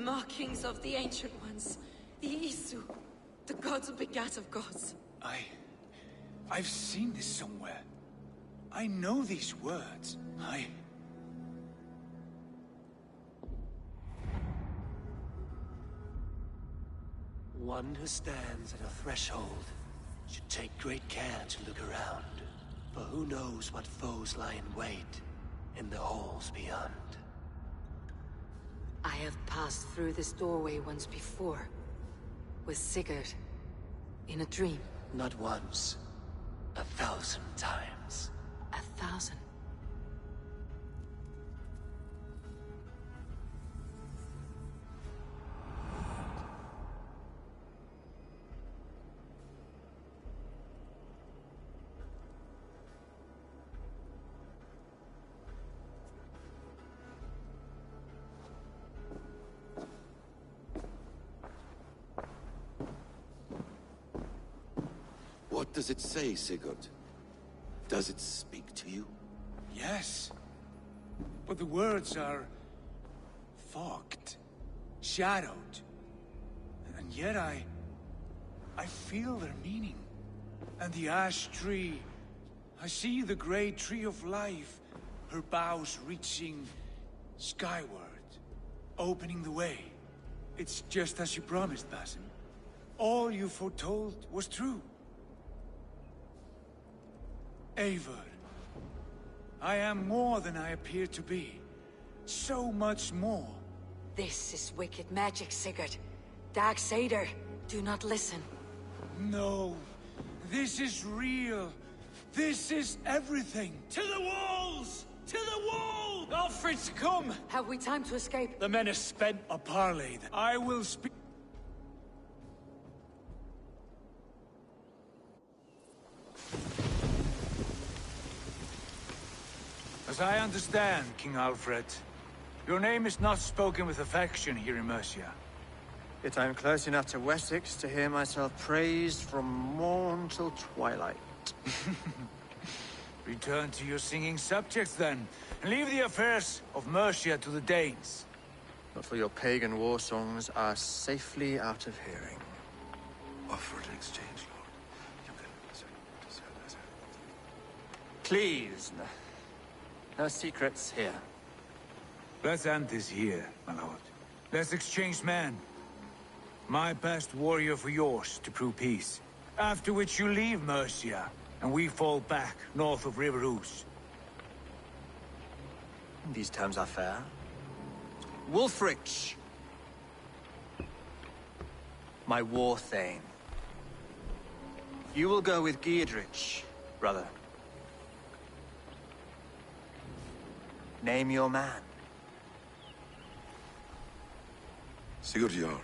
markings of the Ancient Ones. The Isu. The gods begat of gods. I've seen this somewhere. I know these words. One who stands at a threshold should take great care to look around, for who knows what foes lie in wait in the halls beyond. I have passed through this doorway once before. With Sigurd. In a dream. Not once. 1,000 times. 1,000? What does it say, Sigurd? Does it speak to you? Yes. But the words are... fogged. Shadowed. And yet I feel their meaning. And the ash tree... I see the great tree of life. Her boughs reaching... skyward. Opening the way. It's just as you promised, Basim. All you foretold was true. Eivor, I am more than I appear to be. So much more. This is wicked magic, Sigurd. Darksader, do not listen. No. This is real. This is everything. To the walls! To the wall! Alfred's come! Have we time to escape? The men are spent. A parley. I will speak. As I understand, King Alfred, your name is not spoken with affection here in Mercia. Yet I am close enough to Wessex to hear myself praised from morn till twilight. Return to your singing subjects, then, and leave the affairs of Mercia to the Danes. But for your pagan war songs are safely out of hearing. Offer an exchange, Lord. You can... Please, no secrets here. Let's end this here, my lord. Let's exchange men. My best warrior for yours to prove peace. After which you leave Mercia, and we fall back north of River Ouse. These terms are fair. Wulfrich! My war thane. You will go with Giedrich, brother. Name your man. Sigurd Jarl.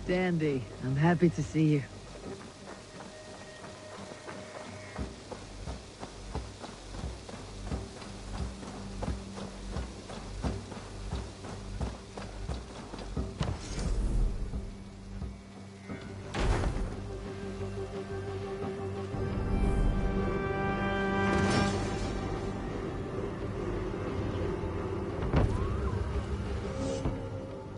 Dandy. I'm happy to see you.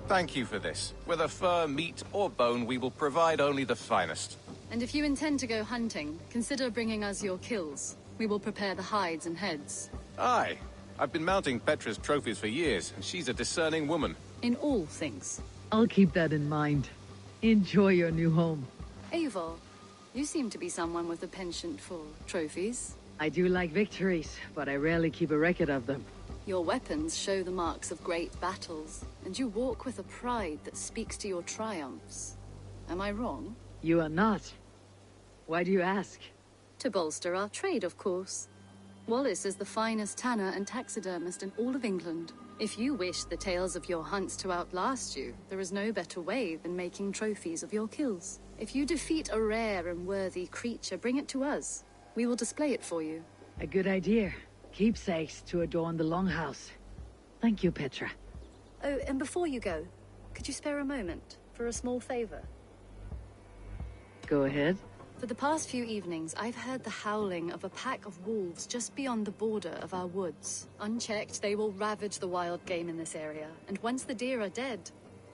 Thank you for this. Whether fur, meat, or bone, we will provide only the finest. And if you intend to go hunting, consider bringing us your kills. We will prepare the hides and heads. Aye. I've been mounting Petra's trophies for years, and she's a discerning woman. In all things. I'll keep that in mind. Enjoy your new home. Eivor, you seem to be someone with a penchant for trophies. I do like victories, but I rarely keep a record of them. Your weapons show the marks of great battles, and you walk with a pride that speaks to your triumphs. Am I wrong? You are not. Why do you ask? To bolster our trade, of course. Wallace is the finest tanner and taxidermist in all of England. If you wish the tales of your hunts to outlast you, there is no better way than making trophies of your kills. If you defeat a rare and worthy creature, bring it to us. We will display it for you. A good idea. Keepsakes to adorn the longhouse. Thank you, Petra. Oh, and before you go, could you spare a moment for a small favor? Go ahead. For the past few evenings, I've heard the howling of a pack of wolves just beyond the border of our woods. Unchecked, they will ravage the wild game in this area, and once the deer are dead,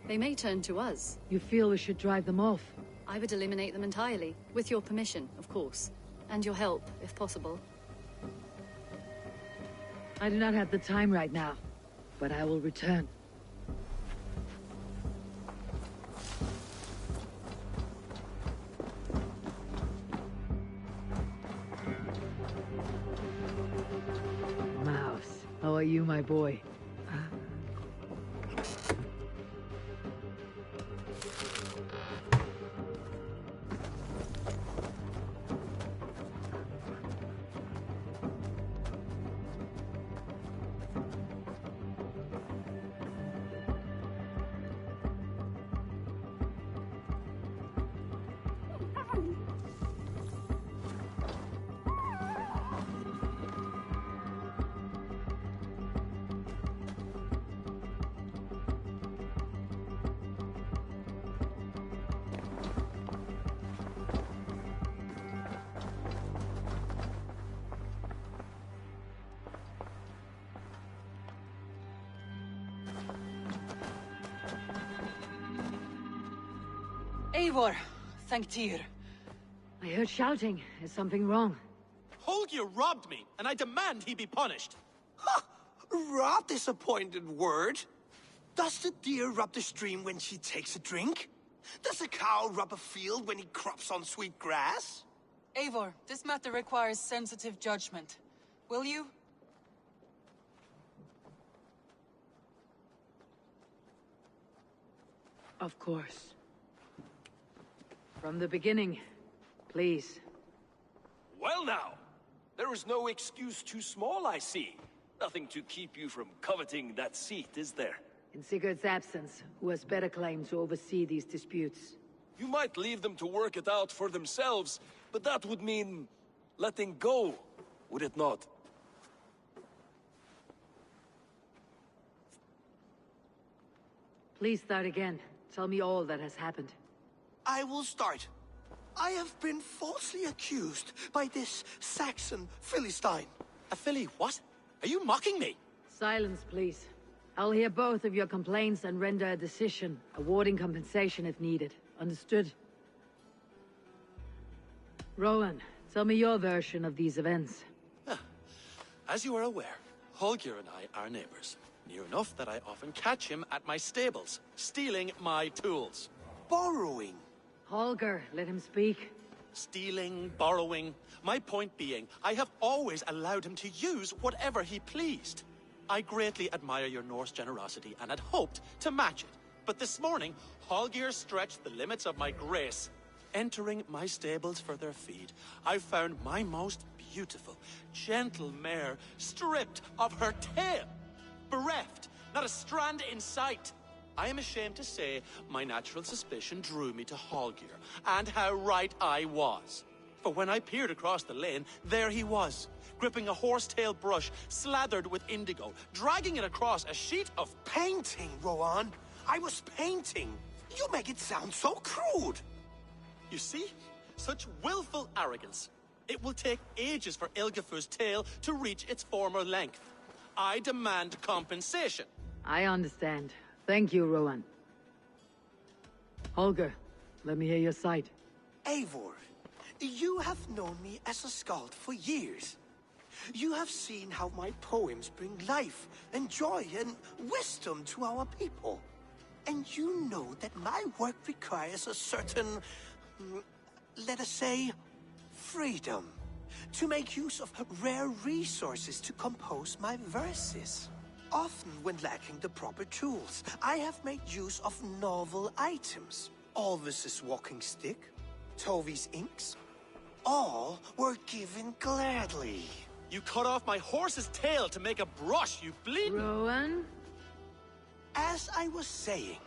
they may turn to us. You feel we should drive them off? I would eliminate them entirely, with your permission, of course, and your help, if possible. I do not have the time right now, but I will return. Mouse, how are you, my boy? Eivor, thank Tyr. I heard shouting. Is something wrong? Holger robbed me, and I demand he be punished. Ha! Rot disappointed word. Does the deer rub the stream when she takes a drink? Does a cow rub a field when he crops on sweet grass? Eivor, this matter requires sensitive judgment. Will you? Of course. From the beginning, please. Well now, there is no excuse too small, I see. Nothing to keep you from coveting that seat, is there? In Sigurd's absence, who has better claim to oversee these disputes? You might leave them to work it out for themselves, but that would mean letting go, would it not? Please start again. Tell me all that has happened. I will start. I have been falsely accused by this Saxon Philistine. A Philly what? Are you mocking me? Silence, please. I'll hear both of your complaints and render a decision, awarding compensation if needed. Understood? Rowan, tell me your version of these events. As you are aware, Holger and I are neighbors. Near enough that I often catch him at my stables, stealing my tools. Borrowing. Holger, let him speak. Stealing, borrowing. My point being, I have always allowed him to use whatever he pleased. I greatly admire your Norse generosity and had hoped to match it. But this morning, Holger stretched the limits of my grace. Entering my stables for their feed, I found my most beautiful, gentle mare stripped of her tail. Bereft, not a strand in sight. I am ashamed to say my natural suspicion drew me to Hallgeir, and how right I was. For when I peered across the lane, there he was, gripping a horsetail brush slathered with indigo, dragging it across a sheet of... Painting, Rowan. I was painting. You make it sound so crude. You see? Such willful arrogance. It will take ages for Ilgafur's tail to reach its former length. I demand compensation. I understand. Thank you, Rowan. Holger, let me hear your side. Eivor, you have known me as a skald for years. You have seen how my poems bring life and joy and wisdom to our people. And you know that my work requires a certain, let us say, freedom. To make use of rare resources to compose my verses. Often when lacking the proper tools, I have made use of novel items. Alvis's walking stick, Tovi's inks, all were given gladly. You cut off my horse's tail to make a brush, you bleeding... Rowan? As I was saying,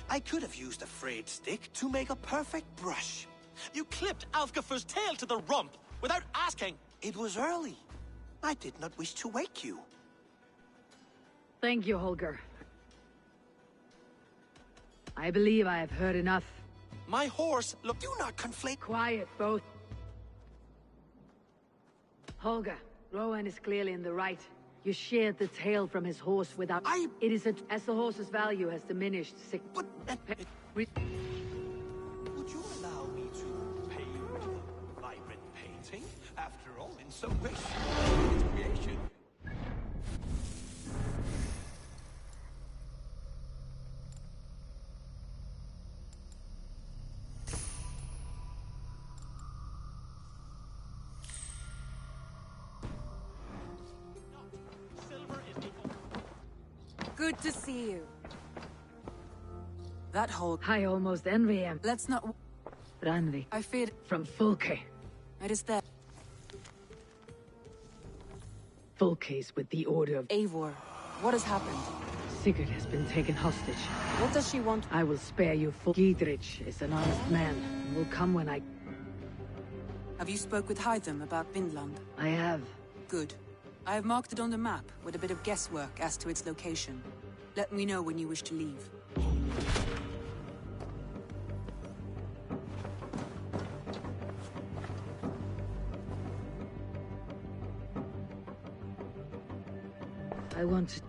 I could have used a frayed stick to make a perfect brush. You clipped Alfgafur's tail to the rump without asking. It was early. I did not wish to wake you. Thank you, Holger. I believe I have heard enough. My horse, look... Do not conflate... Quiet, both. Holger, Rowan is clearly in the right. You sheared the tail from his horse without... It is as the horse's value has diminished... But... Would you allow me to pay you with a vibrant painting? After all, in some way, it's creation. Good to see you. That whole... I almost envy him. Let's not... Ranvi. I feared... From Fulke. It is that... Fulke's with the order of... Eivor, what has happened? Sigurd has been taken hostage. What does she want? I will spare you. Gidrich is an honest man, and will come when I... Have you spoke with Hytham about Vinland? I have. Good. I have marked it on the map, with a bit of guesswork as to its location. Let me know when you wish to leave. I want to...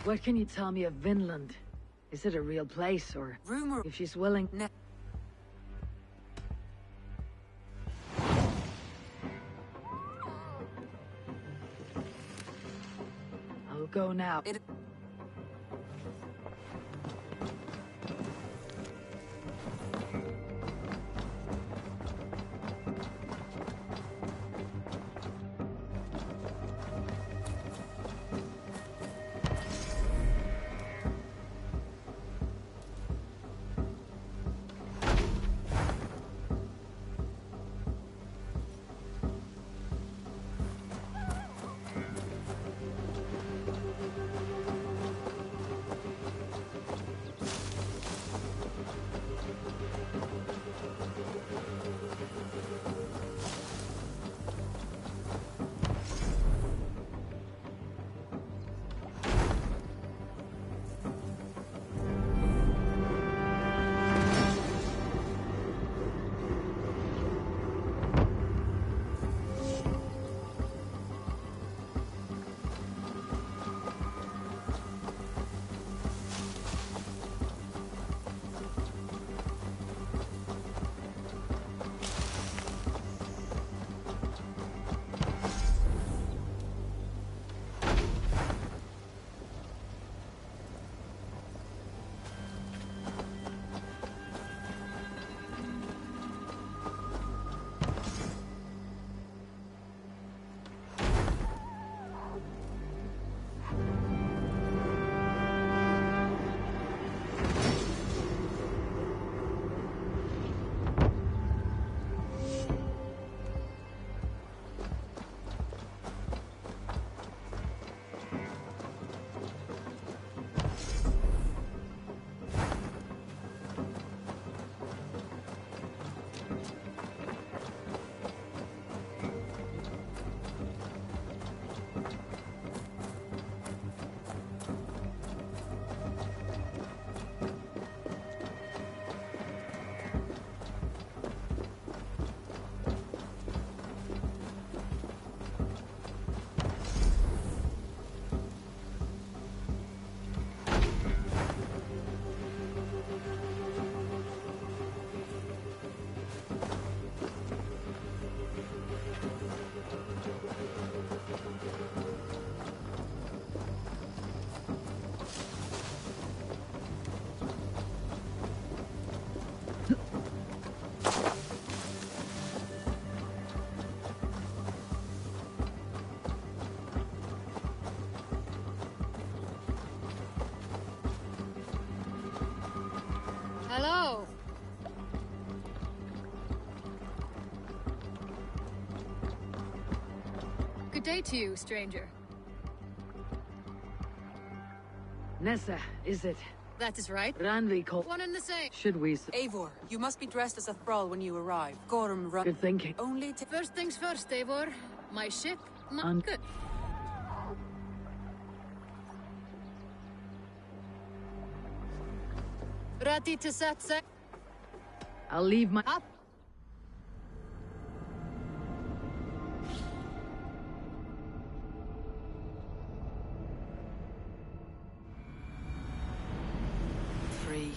What can you tell me of Vinland? Is it a real place, or... Rumor... If she's willing... I'll go now. Hello. Good day to you, stranger. Nessa, is it? That is right. Ranvi called. One and the same. Should we? Eivor, you must be dressed as a thrall when you arrive. Gorm run. Good thinking. Only to... First things first, Eivor. My ship, good. Ready to set sail. I'll leave my... Up.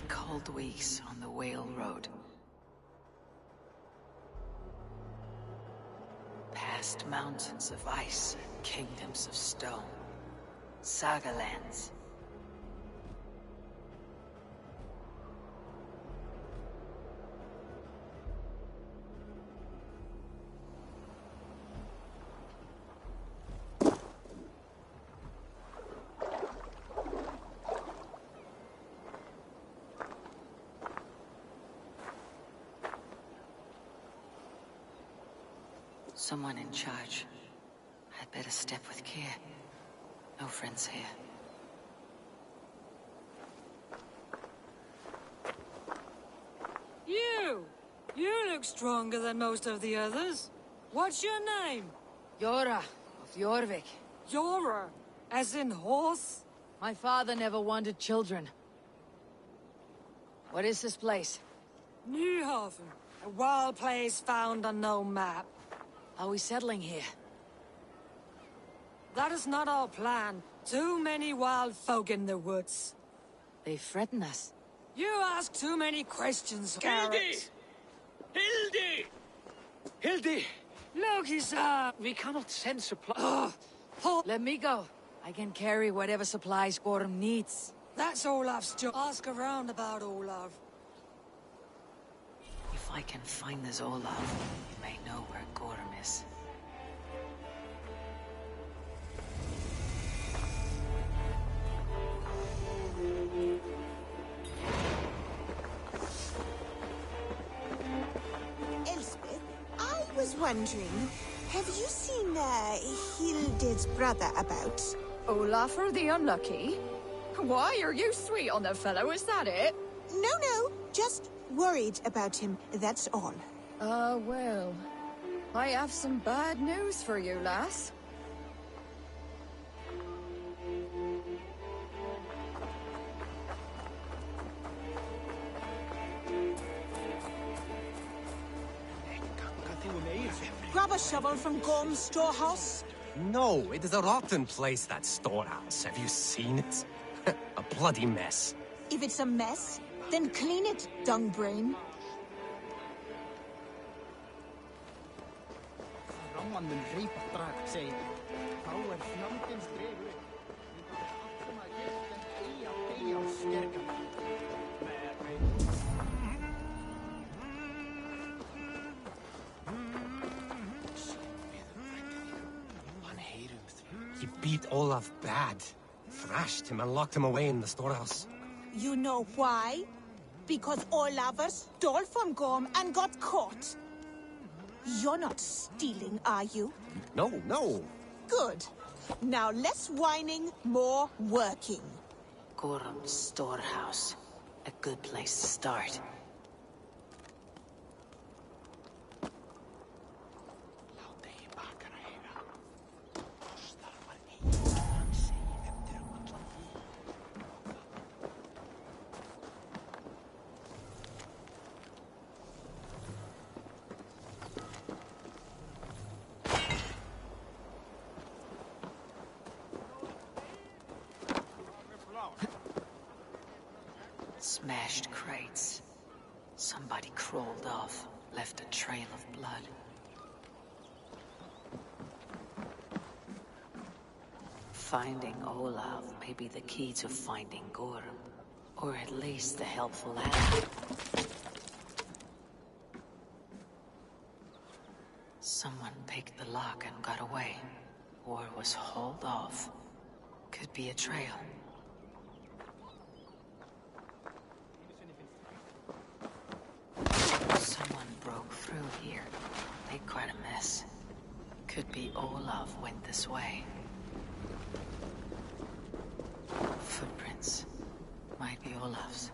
Cold weeks on the Whale Road. Past mountains of ice and kingdoms of stone. Saga lands. Someone in charge. I'd better step with care. No friends here. You look stronger than most of the others. What's your name? Yora of Jorvik. Yora? As in horse? My father never wanted children. What is this place? Newhaven. A wild place found on no map. Are we settling here? That is not our plan. Too many wild folk in the woods. They threaten us. You ask too many questions, Hildy! Garrett. Hildy! Hildy! Look, he's We cannot send supplies. Let me go. I can carry whatever supplies Gorm needs. That's Olaf's job. Ask around about Olaf. If I can find this Olaf, you may know where Gorm is. Elspeth, I was wondering, have you seen Hilde's brother about? Olafur the Unlucky? Why, are you sweet on the fellow, is that it? No, just worried about him, that's all. Well, I have some bad news for you, lass. Grab a shovel from Gorm's storehouse. No, it is a rotten place, that storehouse. Have you seen it? A bloody mess. If it's a mess, then clean it, dungbrain. He beat Olaf bad. Thrashed him and locked him away in the storehouse. You know why? Because Olafur stole from Gorm and got caught. You're not stealing, are you? No. Good. Now less whining, more working. Gorm's storehouse. A good place to start. Smashed crates. Somebody crawled off, left a trail of blood. Finding Olaf may be the key to finding Gorm, or at least the helpful ally. Someone picked the lock and got away, or was hauled off. Could be a trail. Could be Olaf went this way. Footprints. Might be Olaf's.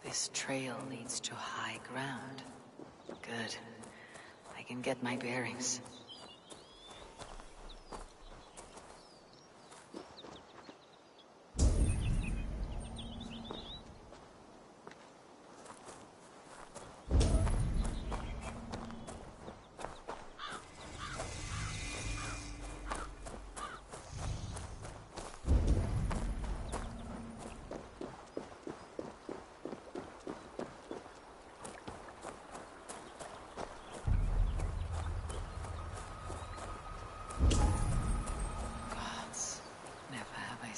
This trail leads to high ground. Good. I can get my bearings.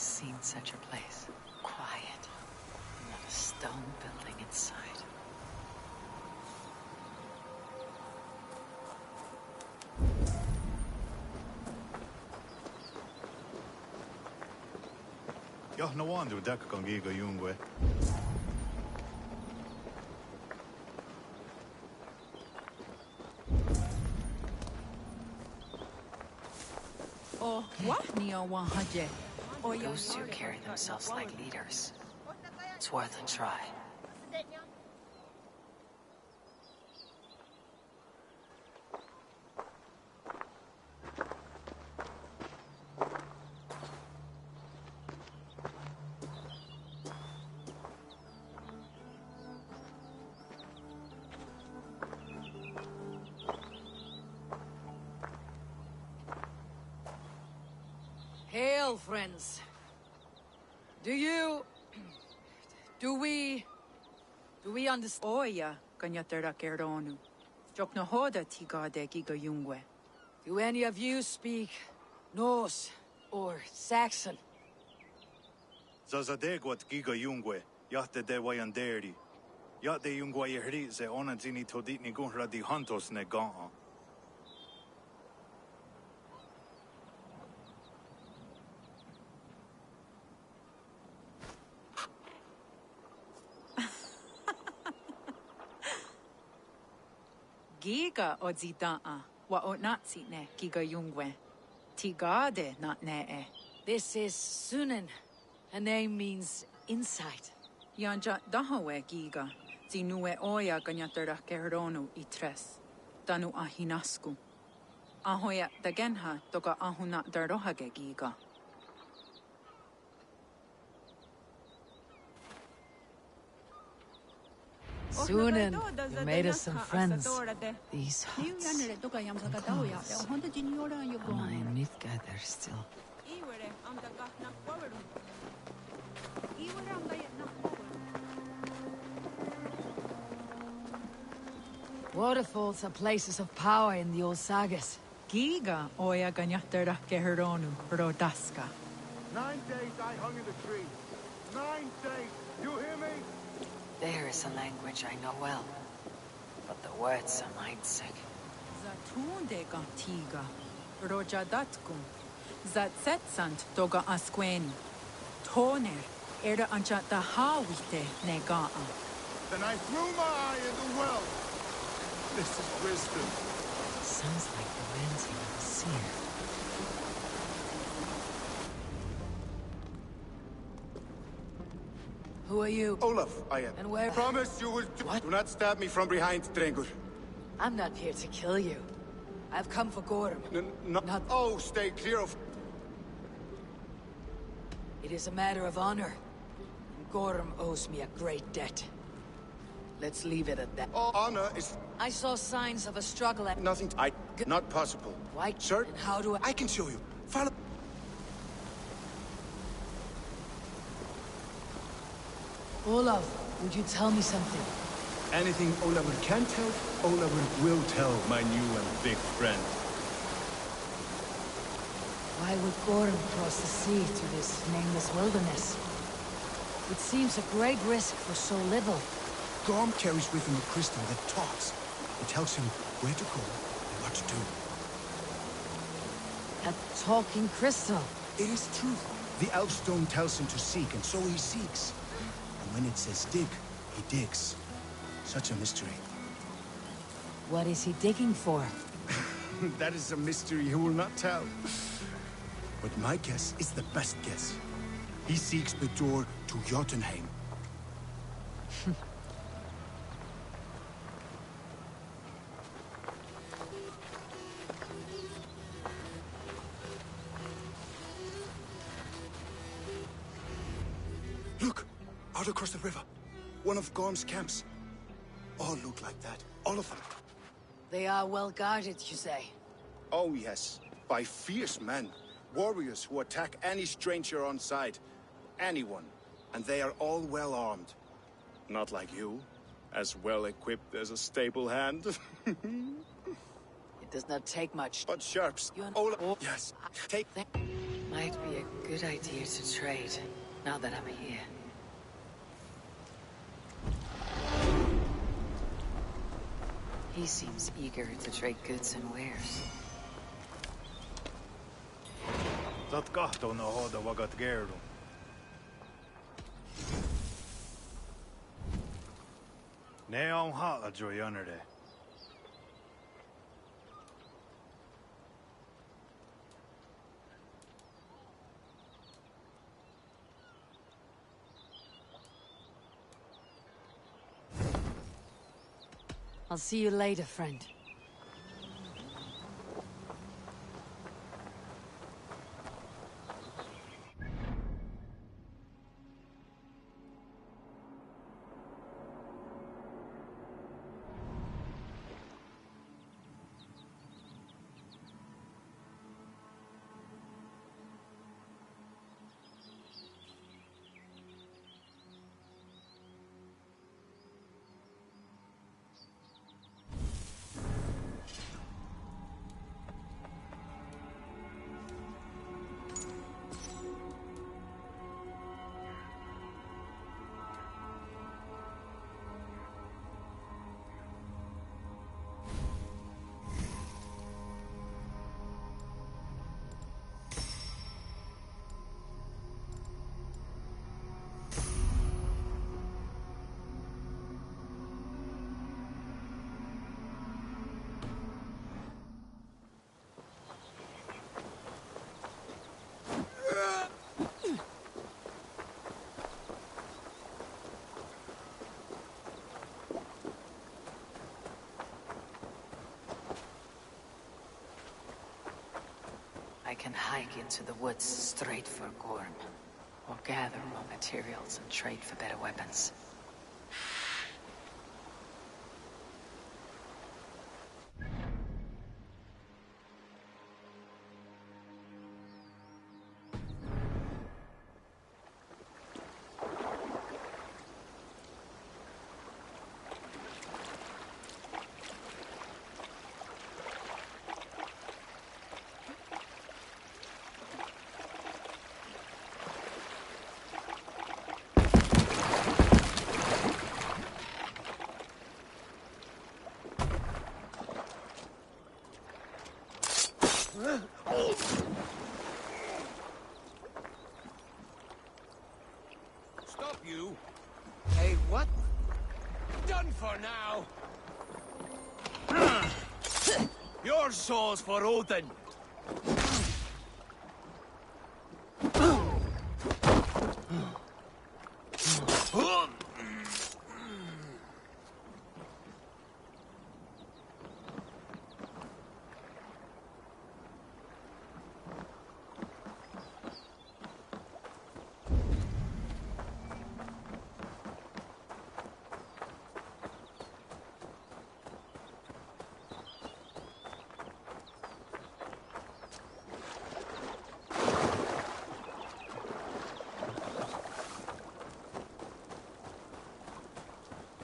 Seen such a place. Quiet. Not a stone building in sight. Jah, no wonder that kan giga jungwe. Oh, what? Neo 100. Those two carry themselves like leaders. It's worth a try. Hail, friends. Do we understand? Oya, kanyatera keronu. Jokno hoda tigade giga jungwe. Do any of you speak Norse or Saxon? Zazadegwat giga jungwe. Jahte de wayanderi. Jahte jungwa yehri se onanzini toditni gunra di hantos ne gaa. Giga odzidaa wa otnatsi ne giga jungwe. Tigade not ne. This is Sunan. Her name means insight. Yanja dahawe giga. Zinue oya ganyatera keronu itres. Danu ahinasku. Ahoya dagenha toga ahuna darohage giga. Sunan, you made us some friends. These huts. My Mithka there still. Waterfalls are places of power in the old sagas. Giga oya ganyatera keheronu rodaska. 9 days I hung in the tree. 9 days. You hear me? There is a language I know well, but the words are mind-sick. Zatunde gantiga, rojadatkum, zatsetsant toga asqueni, toner, era anchata hawite negaa. Then I threw my eye in the well. This is wisdom. Sounds like the ranting of a seer. Who are you? Olaf, I am. And where? Promise you will... What? Do not stab me from behind, Drengur. I'm not here to kill you. I've come for Gorm. Not... Oh, stay clear of... It is a matter of honor. Gorm owes me a great debt. Let's leave it at that. Oh, honor is... I saw signs of a struggle at... Nothing... Not possible. Why? Sir? And how do I can show you. Follow... Olaf, would you tell me something? Anything Olafur can tell, Olafur will tell my new and big friend. Why would Gorm cross the sea through this nameless wilderness? It seems a great risk for so little. Gorm carries with him a crystal that talks. It tells him where to go and what to do. A talking crystal? It is true. The Elfstone tells him to seek, and so he seeks. And when it says dig, he digs. Such a mystery. What is he digging for? That is a mystery he will not tell. But my guess is the best guess. He seeks the door to Jotunheim. Look! Out across the river. One of Gorm's camps. All look like that. All of them. They are well guarded, you say? Oh, yes. By fierce men. Warriors who attack any stranger on sight. Anyone. And they are all well armed. Not like you. As well equipped as a stable hand. It does not take much. But sharps. Yes. Take... Might be a good idea to trade, now that I'm here. He seems eager to trade goods and wares. Dat kahtoo no hoda vagat gerdu. Ne on hala jo yanere. I'll see you later, friend. I can hike into the woods straight for Gorm, or gather raw materials and trade for better weapons. Stop you! Hey, what? Done for now! Your soul's for Odin!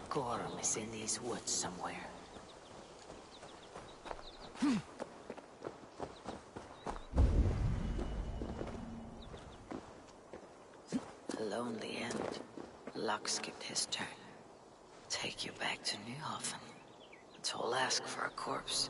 Gorm is in these woods somewhere. A lonely end. Luck skipped his turn. Take you back to Newhofen. A tall ask for a corpse.